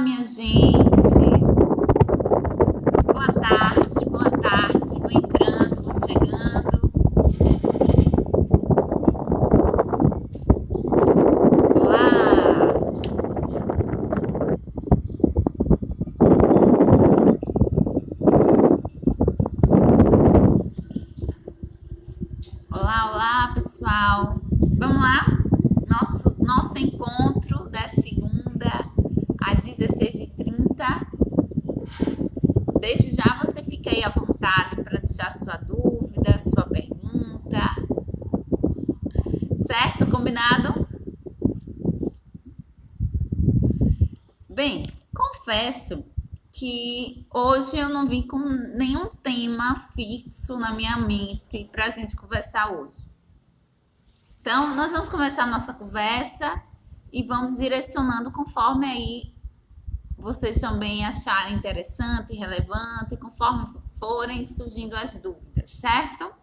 minha gente. Boa tarde, boa tarde. Vou entrando, vou chegando. Olá! Olá, olá, pessoal. Vamos lá? Nosso encontro da segunda às 16h30. Desde já você fica aí à vontade para deixar sua dúvida, sua pergunta. Certo? Combinado? Bem, confesso que hoje eu não vim com nenhum tema fixo na minha mente para a gente conversar hoje. Então, nós vamos começar a nossa conversa e vamos direcionando conforme aí vocês também acharem interessante, relevante, conforme forem surgindo as dúvidas, certo?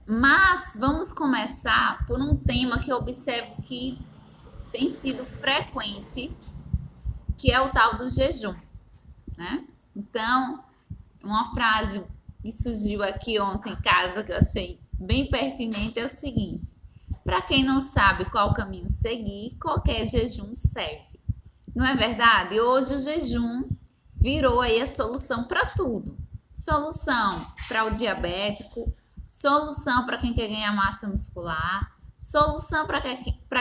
Mas vamos começar por um tema que eu observo que tem sido frequente, que é o tal do jejum, né? Então, uma frase que surgiu aqui ontem em casa que eu achei bem pertinente é o seguinte: para quem não sabe qual caminho seguir, qualquer jejum serve. Não é verdade? Hoje o jejum virou aí a solução para tudo. Solução para o diabético, solução para quem quer ganhar massa muscular, solução para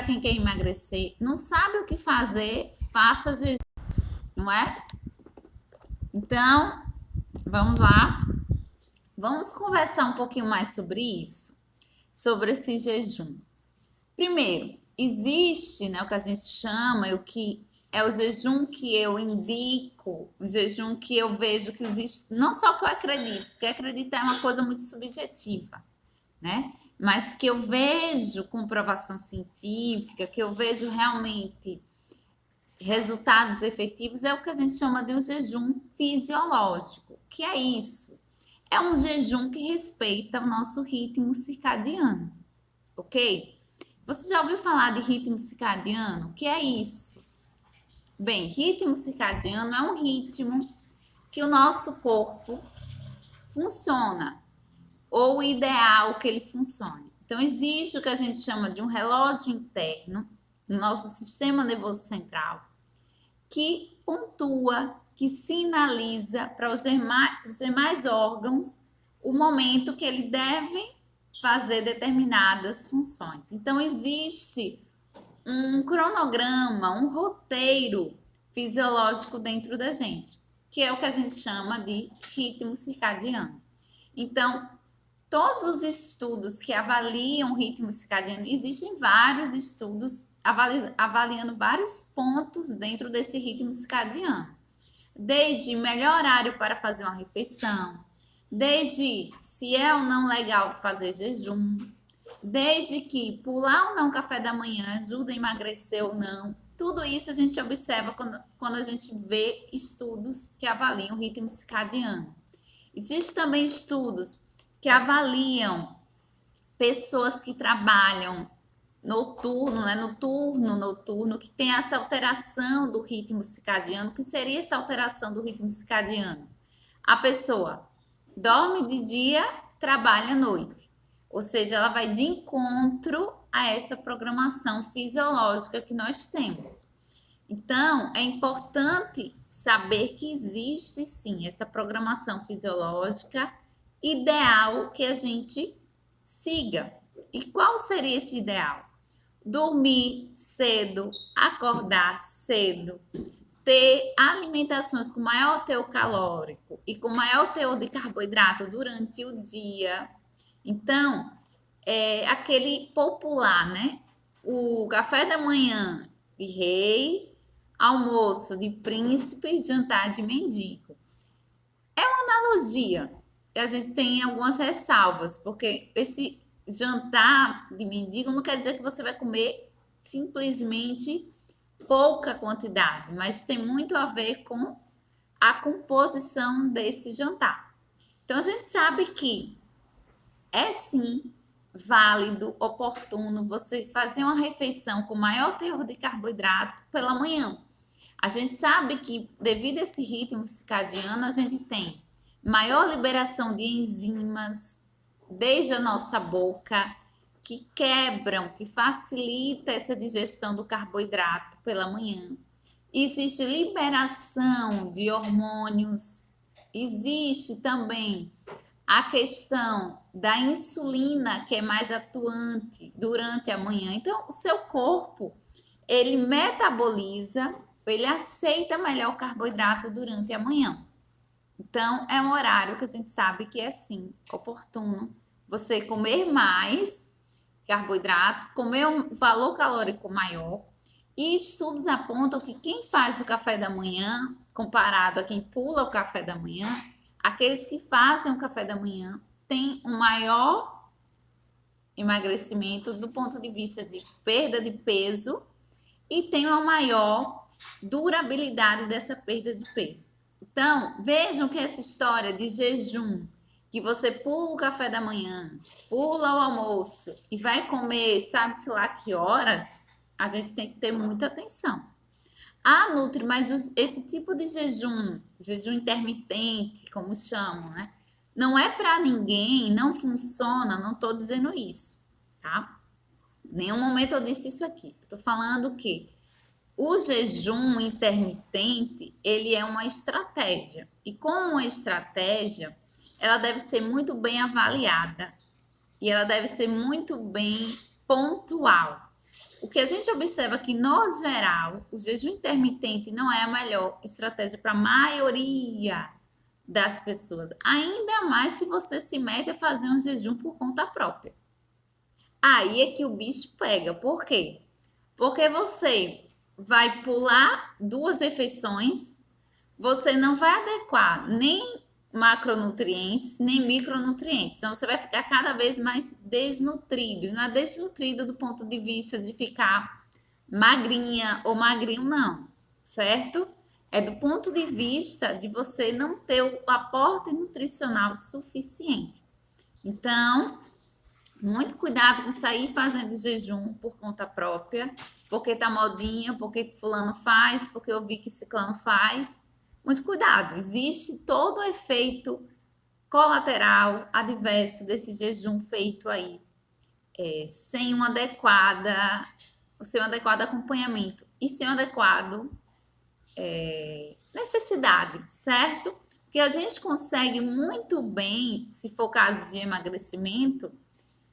quem quer emagrecer. Não sabe o que fazer, faça jejum, não é? Então, vamos lá. Vamos conversar um pouquinho mais sobre isso, sobre esse jejum. Primeiro, existe, né, o que a gente chama, o que é o jejum que eu indico, o jejum que eu vejo que existe, não só que eu acredito, porque acreditar é uma coisa muito subjetiva, né? Mas que eu vejo comprovação científica, que eu vejo realmente resultados efetivos, é o que a gente chama de um jejum fisiológico. Que é isso? É um jejum que respeita o nosso ritmo circadiano, ok? Você já ouviu falar de ritmo circadiano? O que é isso? Bem, ritmo circadiano é um ritmo que o nosso corpo funciona, ou o ideal que ele funcione. Então, existe o que a gente chama de um relógio interno no nosso sistema nervoso central, que pontua, que sinaliza para os demais órgãos o momento que ele deve fazer determinadas funções. Então, existe um cronograma, um roteiro fisiológico dentro da gente, que é o que a gente chama de ritmo circadiano. Então, todos os estudos que avaliam o ritmo circadiano, existem vários estudos avaliando vários pontos dentro desse ritmo circadiano. Desde melhor horário para fazer uma refeição, desde se é ou não legal fazer jejum, desde que pular ou não o café da manhã ajuda a emagrecer ou não. Tudo isso a gente observa quando a gente vê estudos que avaliam o ritmo circadiano. Existem também estudos que avaliam pessoas que trabalham noturno, né, no turno noturno, que tem essa alteração do ritmo circadiano. O que seria essa alteração do ritmo circadiano? A pessoa dorme de dia, trabalha à noite. Ou seja, ela vai de encontro a essa programação fisiológica que nós temos. Então, é importante saber que existe sim essa programação fisiológica ideal que a gente siga. E qual seria esse ideal? Dormir cedo, acordar cedo, ter alimentações com maior teor calórico e com maior teor de carboidrato durante o dia. Então, é aquele popular, né? O café da manhã de rei, almoço de príncipe, jantar de mendigo. É uma analogia. A gente tem algumas ressalvas, porque esse jantar de mendigo não quer dizer que você vai comer simplesmente pouca quantidade, mas tem muito a ver com a composição desse jantar. Então, a gente sabe que é sim válido, oportuno você fazer uma refeição com maior teor de carboidrato pela manhã. A gente sabe que, devido a esse ritmo circadiano, a gente tem maior liberação de enzimas desde a nossa boca, que quebram, que facilita essa digestão do carboidrato pela manhã. Existe liberação de hormônios, existe também a questão da insulina, que é mais atuante durante a manhã. Então, o seu corpo, ele metaboliza, ele aceita melhor o carboidrato durante a manhã. Então, é um horário que a gente sabe que é, sim, oportuno você comer mais carboidrato, comer um valor calórico maior. E estudos apontam que quem faz o café da manhã, comparado a quem pula o café da manhã, aqueles que fazem o café da manhã têm um maior emagrecimento do ponto de vista de perda de peso e tem uma maior durabilidade dessa perda de peso. Então, vejam que essa história de jejum, que você pula o café da manhã, pula o almoço e vai comer, sabe-se lá que horas, a gente tem que ter muita atenção. Ah, Nutri, mas esse tipo de jejum intermitente, como chamam, né? Não é para ninguém, não funciona, não estou dizendo isso, tá? Em nenhum momento eu disse isso aqui. Estou falando que o jejum intermitente, ele é uma estratégia. E como uma estratégia, ela deve ser muito bem avaliada. E ela deve ser muito bem pontual. O que a gente observa que, no geral, o jejum intermitente não é a melhor estratégia para a maioria das pessoas. Ainda mais se você se mete a fazer um jejum por conta própria. Aí é que o bicho pega. Por quê? Porque você vai pular 2 refeições, você não vai adequar nem macronutrientes, nem micronutrientes. Então, você vai ficar cada vez mais desnutrido. E não é desnutrido do ponto de vista de ficar magrinha ou magrinho, não, certo? É do ponto de vista de você não ter o aporte nutricional suficiente. Então, muito cuidado com sair fazendo jejum por conta própria, porque tá modinha, porque fulano faz, porque eu vi que ciclano faz. Muito cuidado, existe todo o efeito colateral adverso desse jejum feito aí, sem um adequado acompanhamento e sem um adequado necessidade, certo? Porque a gente consegue muito bem, se for caso de emagrecimento,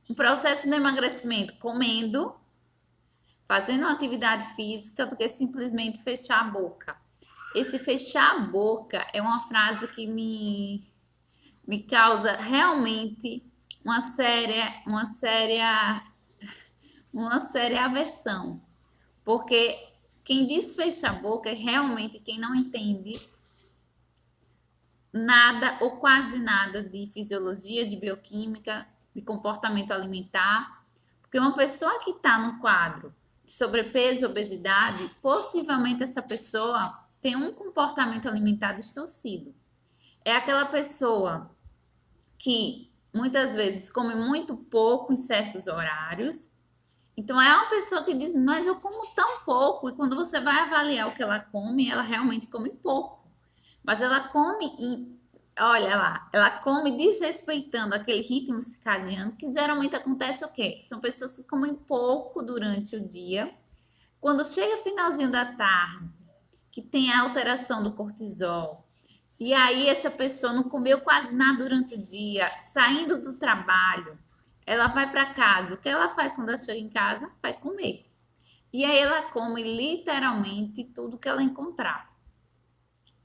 um processo de emagrecimento comendo, fazendo uma atividade física, do que simplesmente fechar a boca. Esse fechar a boca é uma frase que me causa realmente uma séria aversão. Porque quem diz fechar a boca é realmente quem não entende nada ou quase nada de fisiologia, de bioquímica, de comportamento alimentar. Porque uma pessoa que está no quadro de sobrepeso e obesidade, possivelmente essa pessoa tem um comportamento alimentar distorcido. É aquela pessoa que muitas vezes come muito pouco em certos horários. Então, é uma pessoa que diz, mas eu como tão pouco. E quando você vai avaliar o que ela come, ela realmente come pouco. Mas ela come, olha lá, ela come desrespeitando aquele ritmo circadiano, que geralmente acontece o quê? São pessoas que comem pouco durante o dia. Quando chega finalzinho da tarde, que tem a alteração do cortisol, e aí essa pessoa não comeu quase nada durante o dia, saindo do trabalho, ela vai para casa. O que ela faz quando ela chega em casa? Vai comer. E aí ela come literalmente tudo que ela encontrar.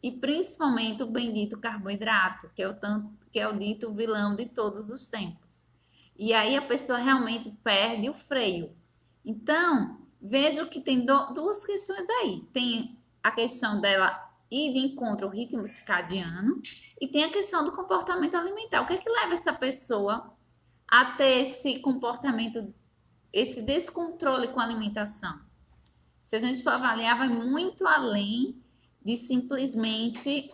E principalmente o bendito carboidrato, que é o dito vilão de todos os tempos. E aí a pessoa realmente perde o freio. Então, vejo que tem 2 questões aí. Tem a questão dela ir de encontro ao ritmo circadiano e tem a questão do comportamento alimentar. O que é que leva essa pessoa a ter esse comportamento, esse descontrole com a alimentação? Se a gente for avaliar, vai muito além de simplesmente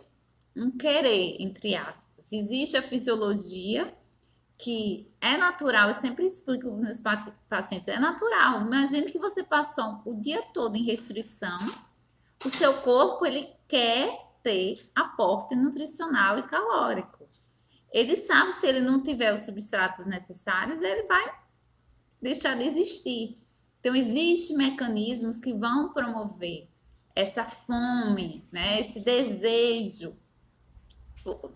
um querer, entre aspas. Existe a fisiologia, que é natural, eu sempre explico para os meus pacientes, é natural. Imagine que você passou o dia todo em restrição, o seu corpo ele quer ter aporte nutricional e calórico. Ele sabe se ele não tiver os substratos necessários, ele vai deixar de existir. Então, existem mecanismos que vão promover essa fome, né, esse desejo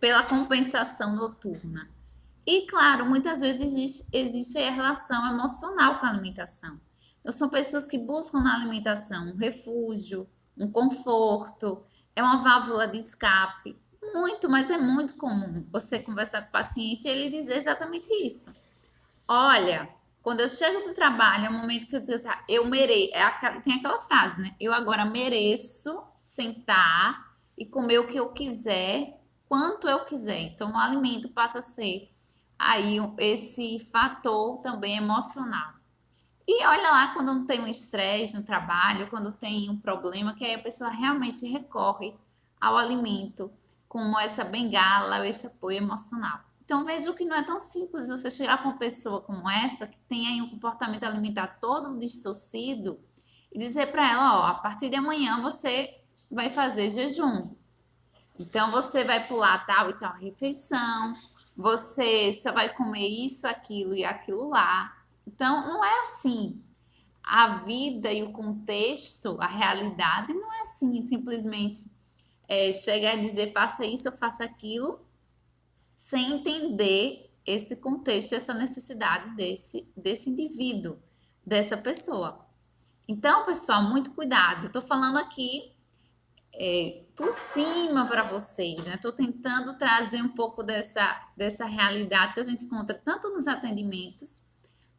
pela compensação noturna. E, claro, muitas vezes existe a relação emocional com a alimentação. Então, são pessoas que buscam na alimentação um refúgio, um conforto, é uma válvula de escape. Muito, mas é muito comum você conversar com o paciente e ele dizer exatamente isso. Olha, quando eu chego do trabalho, é o momento que eu digo assim, eu mereço, tem aquela frase, né? Eu agora mereço sentar e comer o que eu quiser, quanto eu quiser. Então, o alimento passa a ser aí esse fator também emocional. E olha lá quando tem um estresse no trabalho, quando tem um problema, que aí a pessoa realmente recorre ao alimento como essa bengala, esse apoio emocional. Então vejo que não é tão simples você chegar com uma pessoa como essa, que tem aí um comportamento alimentar todo distorcido, e dizer para ela, ó, a partir de amanhã você vai fazer jejum. Então você vai pular tal e tal refeição, você só vai comer isso, aquilo e aquilo lá. Então não é assim. A vida e o contexto, a realidade não é assim, simplesmente chegar a dizer faça isso ou faça aquilo, sem entender esse contexto, essa necessidade desse indivíduo, dessa pessoa. Então, pessoal, muito cuidado. Estou falando aqui por cima para vocês, né? Estou tentando trazer um pouco dessa realidade que a gente encontra tanto nos atendimentos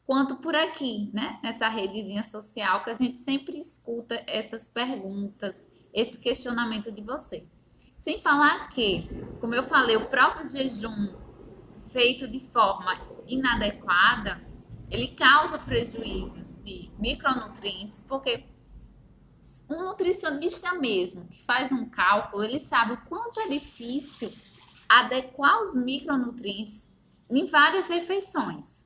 quanto por aqui, né? Nessa redezinha social que a gente sempre escuta essas perguntas, esse questionamento de vocês. Sem falar que, como eu falei, o próprio jejum feito de forma inadequada, ele causa prejuízos de micronutrientes, porque um nutricionista mesmo que faz um cálculo, ele sabe o quanto é difícil adequar os micronutrientes em várias refeições.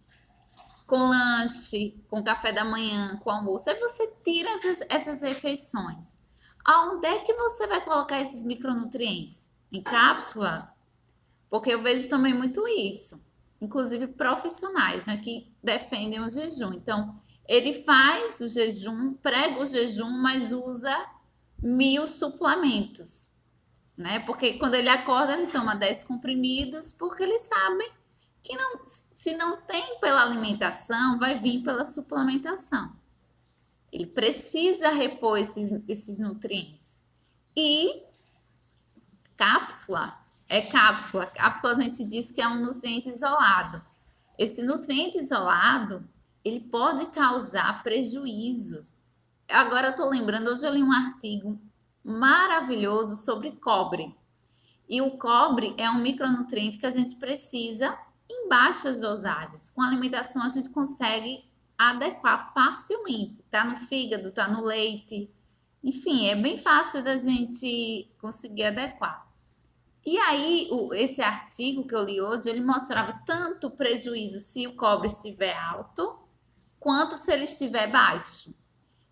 Com lanche, com café da manhã, com almoço. Aí você tira essas refeições. Aonde é que você vai colocar esses micronutrientes? Em cápsula? Porque eu vejo também muito isso. Inclusive profissionais, né, que defendem o jejum. Então, ele faz o jejum, prega o jejum, mas usa 1000 suplementos, né? Porque quando ele acorda, ele toma 10 comprimidos, porque ele sabe que não, se não tem pela alimentação, vai vir pela suplementação. Ele precisa repor esses nutrientes. E cápsula é cápsula. Cápsula a gente diz que é um nutriente isolado. Esse nutriente isolado, ele pode causar prejuízos. Agora eu estou lembrando, hoje eu li um artigo maravilhoso sobre cobre. E o cobre é um micronutriente que a gente precisa em baixas dosagens. Com a alimentação a gente consegue adequar facilmente. Tá no fígado, tá no leite. Enfim, é bem fácil da gente conseguir adequar. E aí, esse artigo que eu li hoje, ele mostrava tanto prejuízo se o cobre estiver alto, quanto se ele estiver baixo.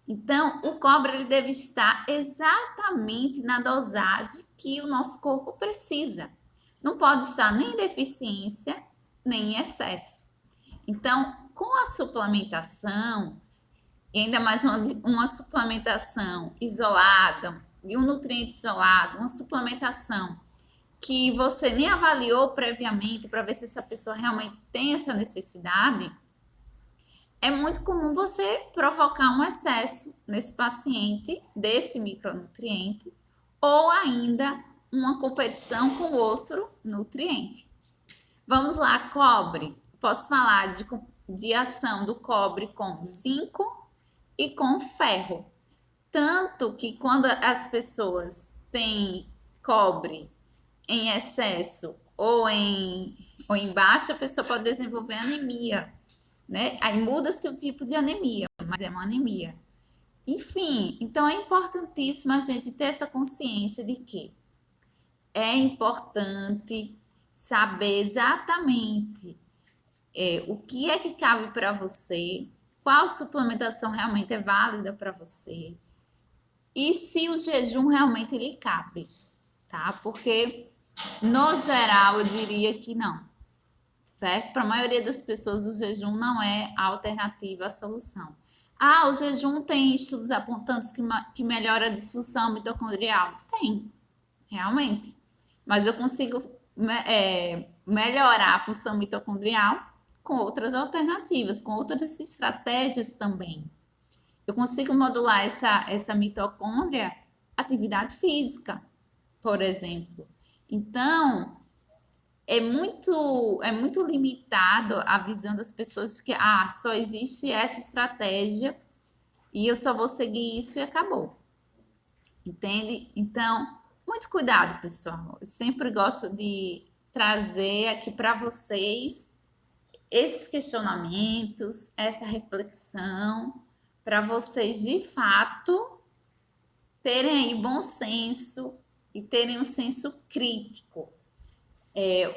Então, o cobre ele deve estar exatamente na dosagem que o nosso corpo precisa. Não pode estar nem em deficiência, nem em excesso. Então, com a suplementação, e ainda mais uma suplementação isolada, de um nutriente isolado, uma suplementação que você nem avaliou previamente para ver se essa pessoa realmente tem essa necessidade, é muito comum você provocar um excesso nesse paciente desse micronutriente ou ainda uma competição com outro nutriente. Vamos lá, cobre. Posso falar de ação do cobre com zinco e com ferro. Tanto que quando as pessoas têm cobre em excesso ou em baixa, a pessoa pode desenvolver anemia, né? Aí muda-se o tipo de anemia, mas é uma anemia. Enfim, então é importantíssimo a gente ter essa consciência de que é importante saber exatamente o que é que cabe para você, qual suplementação realmente é válida para você. e se o jejum realmente lhe cabe, tá? Porque, no geral, eu diria que não, certo? Para a maioria das pessoas, o jejum não é a alternativa à solução. Ah, o jejum tem estudos apontando que melhora a disfunção mitocondrial? Tem, realmente. Mas eu consigo melhorar a função mitocondrial com outras alternativas, com outras estratégias também. Eu consigo modular essa mitocôndria, atividade física, por exemplo. Então, é muito limitado a visão das pessoas de que só existe essa estratégia e eu só vou seguir isso e acabou. Entende? Então, muito cuidado, pessoal. Eu sempre gosto de trazer aqui para vocês esses questionamentos, essa reflexão, para vocês de fato terem aí bom senso e terem um senso crítico.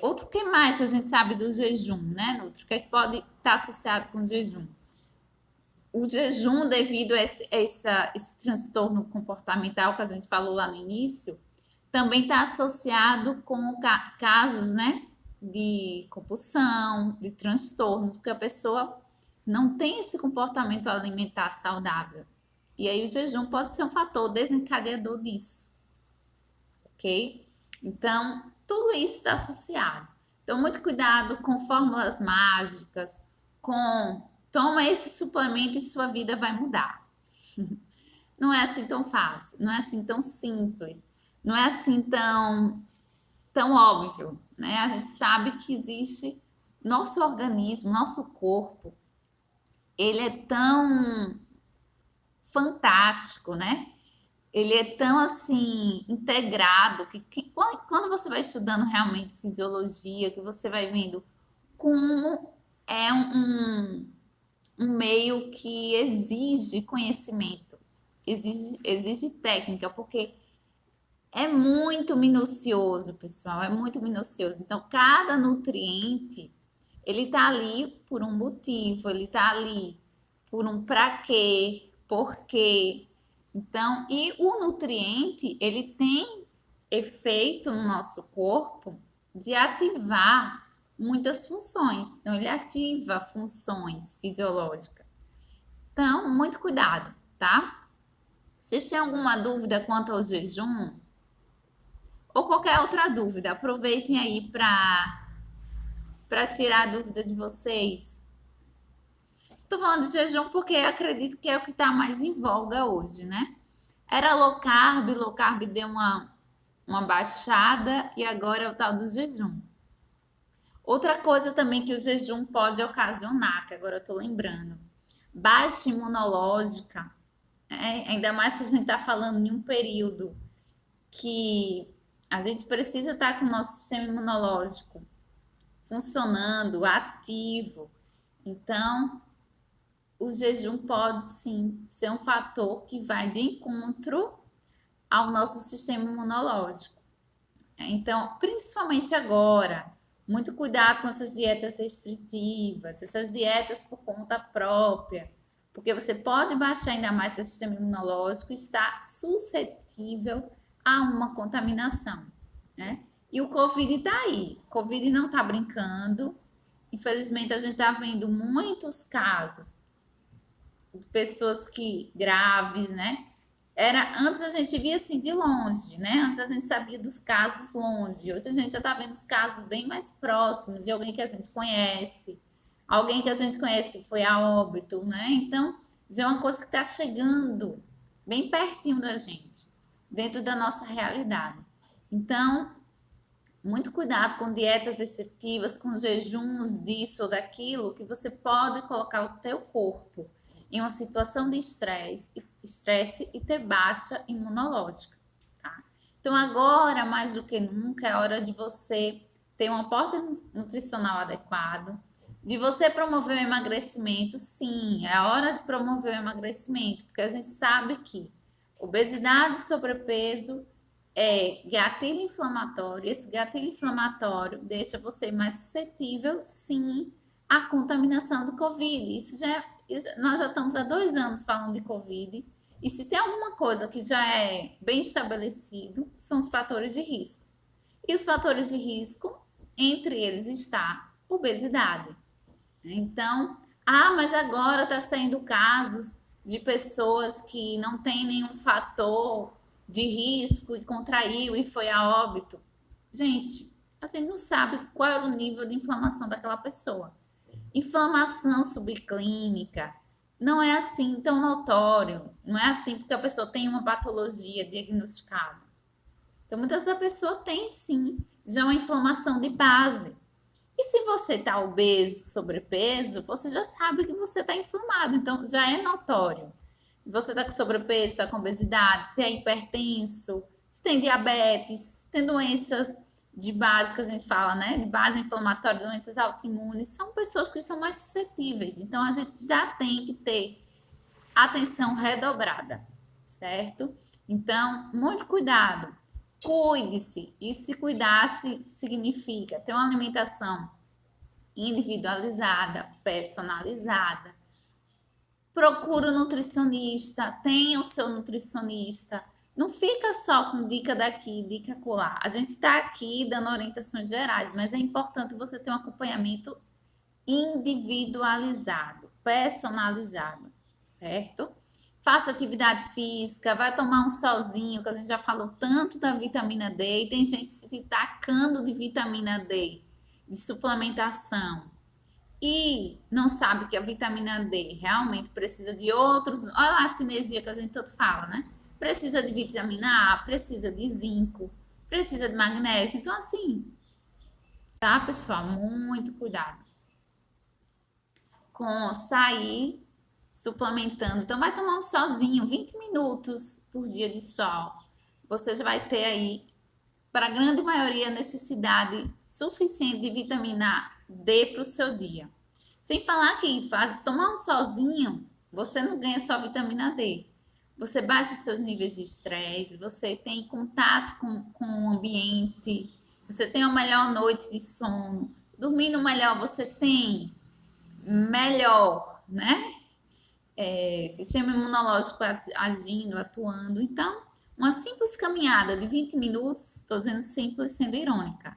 Outro que mais que a gente sabe do jejum, né? Outro que pode estar associado com o jejum. O jejum, devido a esse transtorno comportamental que a gente falou lá no início, também está associado com casos, né, de compulsão, de transtornos, porque a pessoa não tem esse comportamento alimentar saudável. E aí o jejum pode ser um fator desencadeador disso, ok? Então, tudo isso está associado. Então, muito cuidado com fórmulas mágicas, toma esse suplemento e sua vida vai mudar. Não é assim tão fácil, não é assim tão simples, não é assim tão óbvio, né? A gente sabe que existe nosso organismo, nosso corpo, ele é tão fantástico, né? Ele é tão assim integrado que quando você vai estudando realmente fisiologia, que você vai vendo como é um meio que exige conhecimento, exige técnica, porque é muito minucioso, pessoal, é muito minucioso. Então, cada nutriente, ele tá ali por um motivo, ele tá ali por um para quê, por quê. Então, e o nutriente, ele tem efeito no nosso corpo de ativar muitas funções. Então, ele ativa funções fisiológicas. Então, muito cuidado, tá? Se vocês têm alguma dúvida quanto ao jejum, ou qualquer outra dúvida, aproveitem aí para tirar a dúvida de vocês. Tô falando de jejum porque acredito que é o que está mais em voga hoje, né? Era low carb deu uma baixada e agora é o tal do jejum. Outra coisa também que o jejum pode ocasionar, que agora eu tô lembrando, baixa imunológica, ainda mais se a gente tá falando em um período que a gente precisa estar com o nosso sistema imunológico funcionando, ativo. Então, o jejum pode sim ser um fator que vai de encontro ao nosso sistema imunológico. Então, principalmente agora, muito cuidado com essas dietas restritivas, essas dietas por conta própria, porque você pode baixar ainda mais seu sistema imunológico e estar suscetível a uma contaminação, né? E o Covid está aí, o Covid não está brincando. Infelizmente, a gente está vendo muitos casos de pessoas graves, né? Antes a gente via assim de longe, né? Antes a gente sabia dos casos longe. Hoje a gente já está vendo os casos bem mais próximos de alguém que a gente conhece. Alguém que a gente conhece foi a óbito, né? Então, já é uma coisa que está chegando bem pertinho da gente, dentro da nossa realidade. Então, muito cuidado com dietas restritivas, com jejuns disso ou daquilo, que você pode colocar o teu corpo em uma situação de estresse e ter baixa imunológica, tá? Então, agora, mais do que nunca, é hora de você ter um aporte nutricional adequado, de você promover o emagrecimento. Sim, é hora de promover o emagrecimento, porque a gente sabe que obesidade e sobrepeso é gatilho inflamatório. Esse gatilho inflamatório deixa você mais suscetível, sim, à contaminação do Covid. Nós já estamos há 2 anos falando de Covid E se tem alguma coisa que já é bem estabelecido, são os fatores de risco. E os fatores de risco, entre eles está obesidade. Então, mas agora está saindo casos de pessoas que não têm nenhum fator de risco e contraiu e foi a óbito. Gente, a gente não sabe qual era o nível de inflamação daquela pessoa. Inflamação subclínica não é assim tão notório, não é assim porque a pessoa tem uma patologia diagnosticada. Então, muitas vezes a pessoa tem sim já uma inflamação de base. E se você está obeso, sobrepeso, você já sabe que você está inflamado, então já é notório. Se você está com sobrepeso, está com obesidade, se é hipertenso, se tem diabetes, se tem doenças de base que a gente fala, né? De base inflamatória, doenças autoimunes, são pessoas que são mais suscetíveis. Então a gente já tem que ter atenção redobrada, certo? Então, muito cuidado. Cuide-se. E se cuidar-se significa ter uma alimentação individualizada, personalizada. Procure um nutricionista, tenha o seu nutricionista. Não fica só com dica daqui, dica acolá. A gente está aqui dando orientações gerais, mas é importante você ter um acompanhamento individualizado, personalizado, certo? Faça atividade física, vai tomar um solzinho, que a gente já falou tanto da vitamina D, e tem gente se tacando de vitamina D, de suplementação, e não sabe que a vitamina D realmente precisa de outros, olha lá a sinergia que a gente tanto fala, né? Precisa de vitamina A, precisa de zinco, precisa de magnésio, então assim, tá, pessoal? Muito cuidado com sair suplementando. Então, vai tomar um solzinho, 20 minutos por dia de sol. Você já vai ter aí, para a grande maioria, necessidade suficiente de vitamina D para o seu dia. Sem falar que tomar um solzinho, você não ganha só vitamina D. Você baixa seus níveis de estresse, você tem contato com o ambiente, você tem uma melhor noite de sono. Dormindo melhor, você tem melhor, né? Sistema imunológico agindo, atuando. Então, uma simples caminhada de 20 minutos, estou dizendo simples sendo irônica,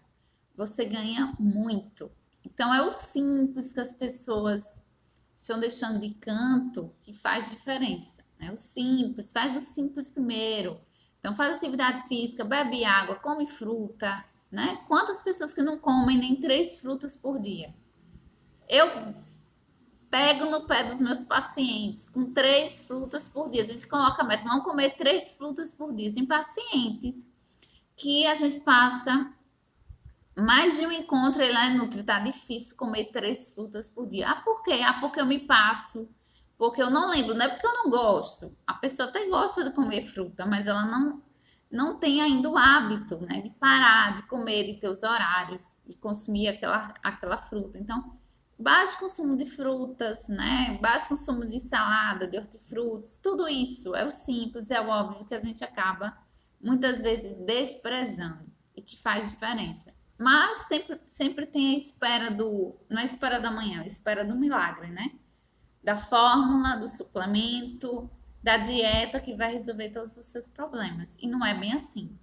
você ganha muito. Então, é o simples que as pessoas estão deixando de canto que faz diferença. Né? O simples, faz o simples primeiro. Então, faz atividade física, bebe água, come fruta. Né? Quantas pessoas que não comem nem 3 frutas por dia? Eu pego no pé dos meus pacientes com 3 frutas por dia. A gente coloca a meta, vamos comer 3 frutas por dia. Tem pacientes que a gente passa mais de um encontro e lá no Nutri, tá difícil comer 3 frutas por dia. Por quê? Porque eu me passo, porque eu não lembro, não é porque eu não gosto. A pessoa até gosta de comer fruta, mas ela não tem ainda o hábito, né, de parar de comer, de ter os horários, de consumir aquela fruta. Então, baixo consumo de frutas, né? Baixo consumo de salada, de hortifrutos, tudo isso é o simples, é o óbvio que a gente acaba muitas vezes desprezando e que faz diferença. Mas sempre tem a espera não é a espera da manhã, é a espera do milagre, né? Da fórmula, do suplemento, da dieta que vai resolver todos os seus problemas. E não é bem assim.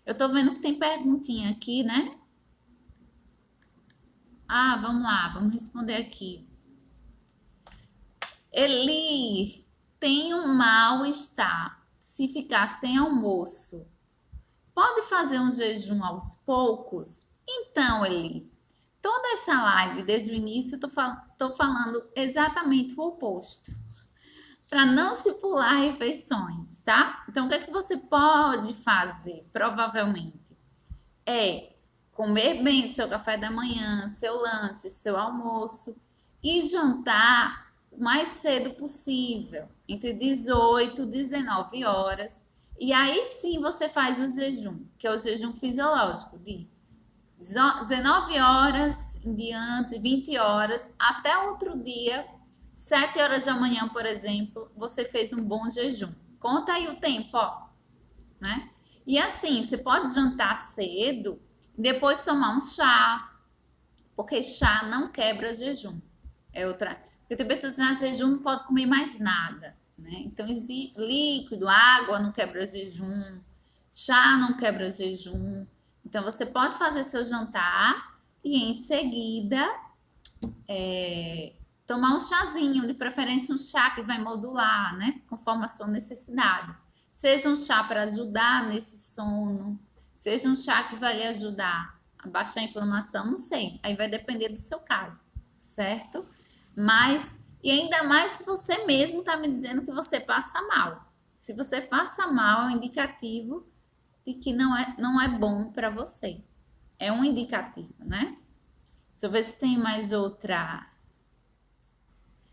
Eu tô vendo que tem perguntinha aqui, né? Vamos lá, vamos responder aqui. Eli, tem um mal-estar se ficar sem almoço. Pode fazer um jejum aos poucos? Então, Eli, toda essa live, desde o início, tô falando exatamente o oposto. Para não se pular refeições, tá? Então, o que é que você pode fazer, provavelmente? Comer bem o seu café da manhã, seu lanche, seu almoço e jantar o mais cedo possível, entre 18 e 19 horas. E aí sim você faz o jejum, que é o jejum fisiológico, de 19 horas em diante, 20 horas, até outro dia, 7 horas da manhã, por exemplo, você fez um bom jejum. Conta aí o tempo, ó, né? E assim, você pode jantar cedo, depois tomar um chá, porque chá não quebra jejum. É outra. Porque tem pessoas que jejum não pode comer mais nada. né? Então, líquido, água não quebra jejum, chá não quebra jejum. Então, você pode fazer seu jantar e em seguida tomar um chazinho, de preferência um chá que vai modular, né? Conforme a sua necessidade. Seja um chá para ajudar nesse sono, seja um chá que vai lhe ajudar a baixar a inflamação, não sei. Aí vai depender do seu caso, certo? Mas, e ainda mais se você mesmo está me dizendo que você passa mal. Se você passa mal, é um indicativo de que não é bom para você. É um indicativo, né? Deixa eu ver se tem mais outra.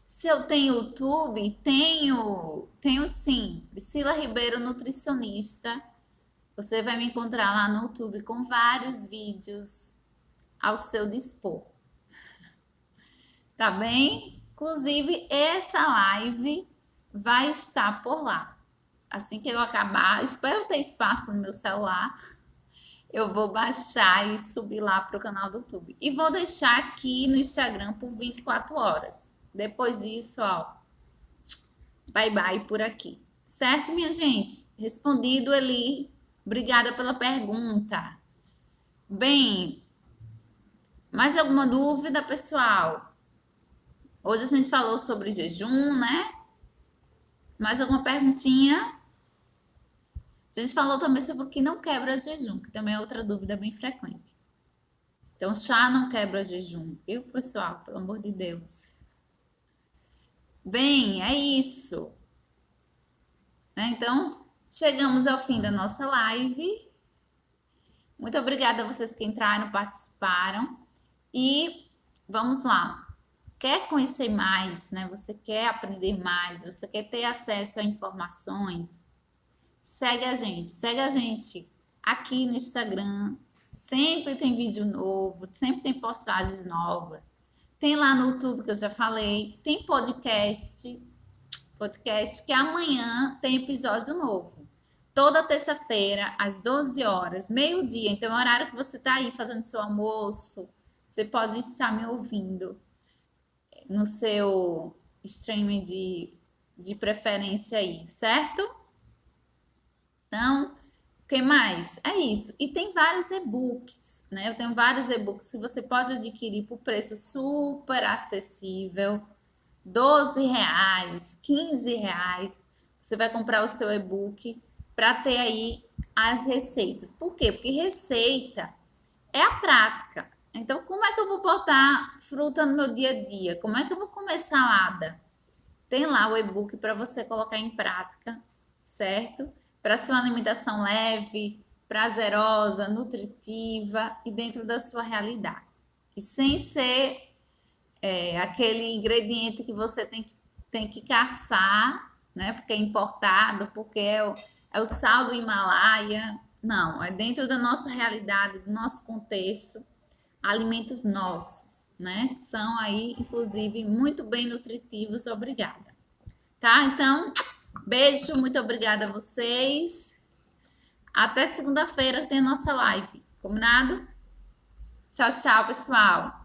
Se eu tenho YouTube, tenho sim. Priscila Ribeiro, nutricionista. Você vai me encontrar lá no YouTube com vários vídeos ao seu dispor. Tá bem? Inclusive, essa live vai estar por lá. Assim que eu acabar, espero ter espaço no meu celular. Eu vou baixar e subir lá para o canal do YouTube. E vou deixar aqui no Instagram por 24 horas. Depois disso, ó, bye bye por aqui. Certo, minha gente? Respondido, Eli. Obrigada pela pergunta. Bem, mais alguma dúvida, pessoal? Hoje a gente falou sobre jejum, né? Mais alguma perguntinha? A gente falou também sobre o que não quebra jejum, que também é outra dúvida bem frequente. Então, chá não quebra jejum, viu, pessoal? Pelo amor de Deus. Bem, é isso. Então, chegamos ao fim da nossa live. Muito obrigada a vocês que entraram, participaram. E vamos lá. Quer conhecer mais, né? Você quer aprender mais, você quer ter acesso a informações? Segue a gente aqui no Instagram. Sempre tem vídeo novo, sempre tem postagens novas. Tem lá no YouTube que eu já falei, tem podcast que amanhã tem episódio novo. Toda terça-feira, às 12 horas, meio-dia. Então, é o horário que você está aí fazendo seu almoço, você pode estar me ouvindo no seu streaming de preferência aí, certo? Então, o que mais? É isso. E tem vários e-books, né? Eu tenho vários e-books que você pode adquirir por preço super acessível. R$12, R$15. Você vai comprar o seu e-book para ter aí as receitas. Por quê? Porque receita é a prática. Então, como é que eu vou botar fruta no meu dia a dia? Como é que eu vou comer salada? Tem lá o e-book para você colocar em prática, certo? Para ser uma alimentação leve, prazerosa, nutritiva e dentro da sua realidade. E sem ser aquele ingrediente que você tem que caçar, né? Porque é importado, porque é o sal do Himalaia. Não, é dentro da nossa realidade, do nosso contexto, alimentos nossos, né? Que são aí, inclusive, muito bem nutritivos. Obrigada. Tá? Então, beijo, muito obrigada a vocês. Até segunda-feira tem a nossa live. Combinado? Tchau, tchau, pessoal.